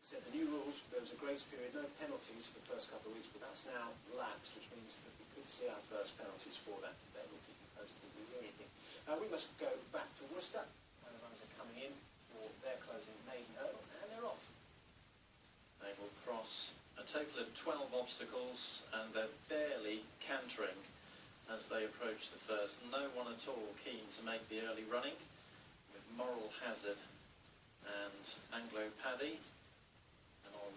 said the new rules, there was a grace period, no penalties for the first couple of weeks, but that's now lapsed, which means that we could see our first penalties for that today. We'll keep you posted if we hear anything. We must go back to Worcester, and the runners are coming in for their closing maiden hurdle, and they're off. They will cross a total of 12 obstacles, and they're barely cantering as they approach the first. No one at all keen to make the early running, with Moral Hazard and Anglo Paddy.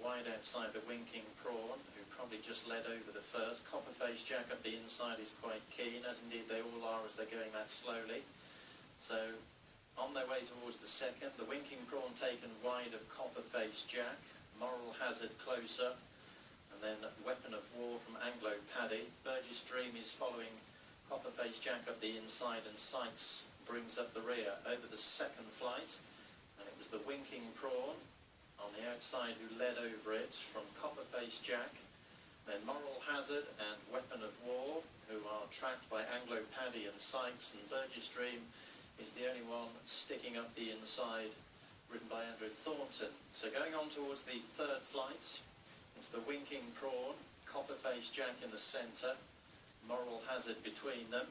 Wide outside the Winking Prawn, who probably just led over the first. Copperface Jack up the inside is quite keen, as indeed they all are as they're going that slowly. So on their way towards the second, the Winking Prawn taken wide of Copperface Jack, Moral Hazard close up, and then Weapon of War from Anglo Paddy. Burgess Dream is following Copperface Jack up the inside, and Sykes brings up the rear over the second flight. And it was the Winking Prawn on the outside who led over it from Copperface Jack, then Moral Hazard and Weapon of War, who are tracked by Anglo Paddy and Sykes, and Burgess Dream is the only one sticking up the inside, ridden by Andrew Thornton. So going on towards the third flight, it's the Winking Prawn, Copperface Jack in the centre, Moral Hazard between them,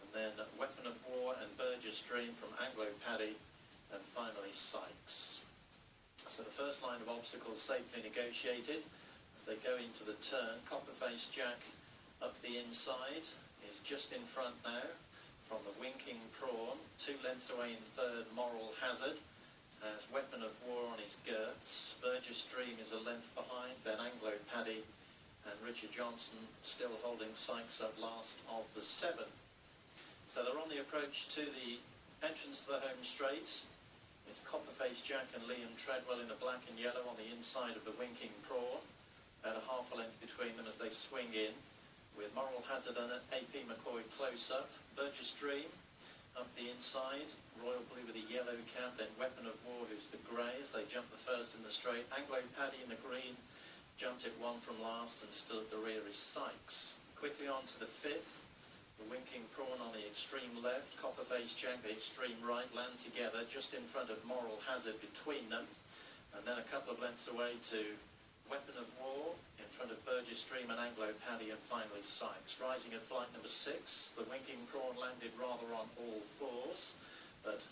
and then Weapon of War and Burgess Dream from Anglo Paddy, and finally Sykes. So the first line of obstacles safely negotiated as they go into the turn. Copperface Jack up the inside is just in front now from the Winking Prawn. 2 lengths away in third, Moral Hazard has Weapon of War on his girths. Burgess Dream is a length behind, then Anglo Paddy and Richard Johnson still holding Sykes up last of the 7. So they're on the approach to the entrance to the home straight. It's Copperface Jack and Liam Treadwell in the black and yellow on the inside of the Winking Prawn. About a half a length between them as they swing in, with Moral Hazard and AP McCoy close up. Burgess Dream up the inside, Royal Blue with a yellow cap, then Weapon of War, who's the grey, as they jump the first in the straight. Anglo Paddy in the green, jumped it 1 from last, and still at the rear is Sykes. Quickly on to the 5th. The Winking Prawn on the extreme left, Copperface Jack the extreme right, land together just in front of Moral Hazard between them, and then a couple of lengths away to Weapon of War in front of Burgess Dream and Anglo Paddy, and finally Sykes. Rising at flight number 6, the Winking Prawn landed rather on all fours, but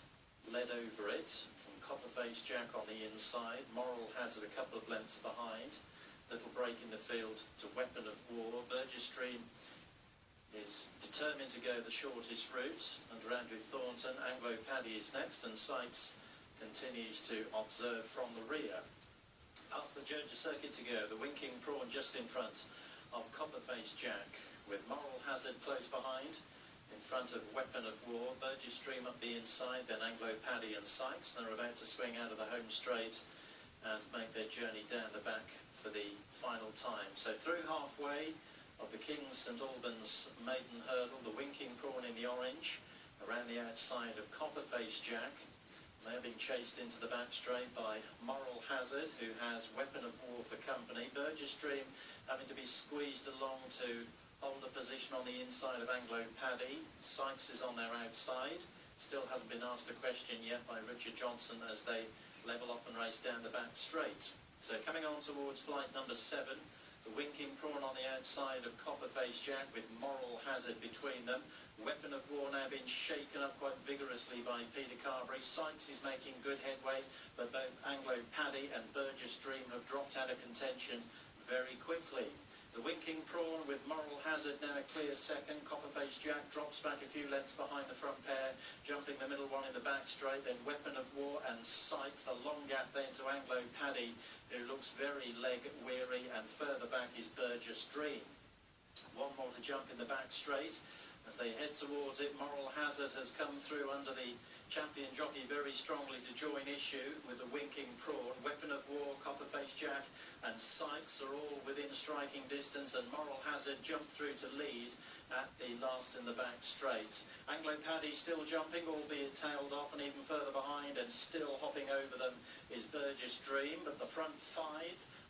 led over it from Copperface Jack on the inside. Moral Hazard a couple of lengths behind. Little break in the field to Weapon of War. Burgess Dream is determined to go the shortest route under Andrew Thornton. Anglo Paddy is next, and Sykes continues to observe from the rear. Past the Georgia circuit to go, the Winking Prawn just in front of Copperface Jack, with Moral Hazard close behind, in front of Weapon of War. Burgess Dream up the inside, then Anglo Paddy and Sykes. They're about to swing out of the home straight and make their journey down the back for the final time. So through halfway of the King's St Albans maiden hurdle, the Winking Prawn in the orange, around the outside of Copperface Jack. They're being chased into the back straight by Moral Hazard, who has Weapon of War for company. Burgess Dream having to be squeezed along to hold a position on the inside of Anglo Paddy. Sykes is on their outside. Still hasn't been asked a question yet by Richard Johnson as they level off and race down the back straight. So coming on towards flight number 7, the Winking Prawn on the outside of Copperface Jack, with Moral Hazard between them. Weapon of War now being shaken up quite vigorously by Peter Carberry. Sykes is making good headway, but both Anglo Paddy and Burgess Dream have dropped out of contention very quickly. The Winking Prawn with Moral Hazard now a clear second. Copperface Jack drops back a few lengths behind the front pair, jumping the middle one in the back straight, then Weapon of War and Sykes. A long gap then to Anglo Paddy, who looks very leg weary, and further back is Burgess Dream. One more to jump in the back straight. As they head towards it, Moral Hazard has come through under the champion jockey very strongly to join issue with the Winking Prawn. Weapon of War, Copperface Jack and Sykes are all within striking distance, and Moral Hazard jumped through to lead at the last in the back straight. Anglo Paddy still jumping, albeit tailed off, and even further behind and still hopping over them is Burgess Dream, but the front 5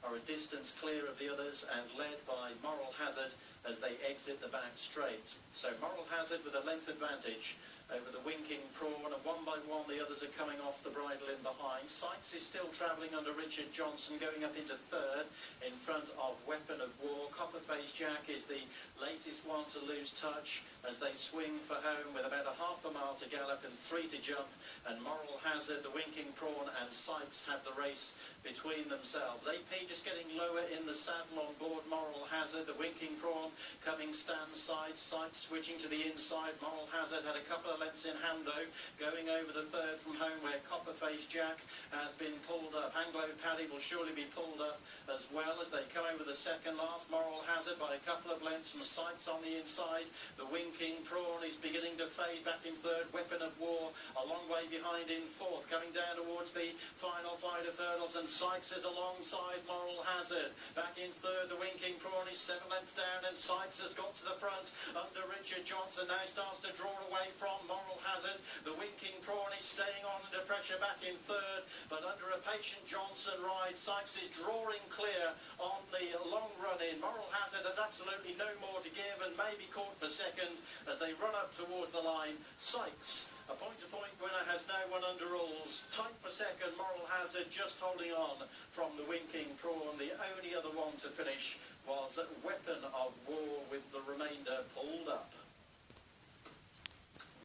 are a distance clear of the others and led by Moral Hazard as they exit the back straight. So Moral Hazard with a length advantage over the Winking Prawn, and one by one the others are coming off the bridle in behind. Sykes is still travelling under Richard Johnson going up into third in front of Weapon of War. Copperface Jack is the latest one to lose touch as they swing for home with about a half a mile to gallop and 3 to jump, and Moral Hazard, the Winking Prawn and Sykes have the race between themselves. AP just getting lower in the saddle on board Moral Hazard, the Winking Prawn coming stand side, Sykes switching to the inside. Moral Hazard had a couple of lengths in hand though, going over the third from home where Copperface Jack has been pulled up. Anglo Paddy will surely be pulled up as well as they come over the second last. Moral Hazard by a couple of lengths from Sykes on the inside. The Winking Prawn is beginning to fade back in third. Weapon of War a long way behind in fourth, coming down towards the final flight of hurdles, and Sykes is alongside Moral Hazard. Back in third, the Winking Prawn is 7 lengths down, and Sykes has got to the front under Richard Johnson. Now starts to draw away from Moral Hazard. The Winking Prawn is staying on under pressure back in third, but under a patient Johnson ride, Sykes is drawing clear on the long run in. Moral Hazard has absolutely no more to give and may be caught for second as they run up towards the line. Sykes, a point-to-point winner, has no one under rules. Tight for second, Moral Hazard just holding on from the Winking Prawn. The only other one to finish was Weapon of War with the remainder pulled up.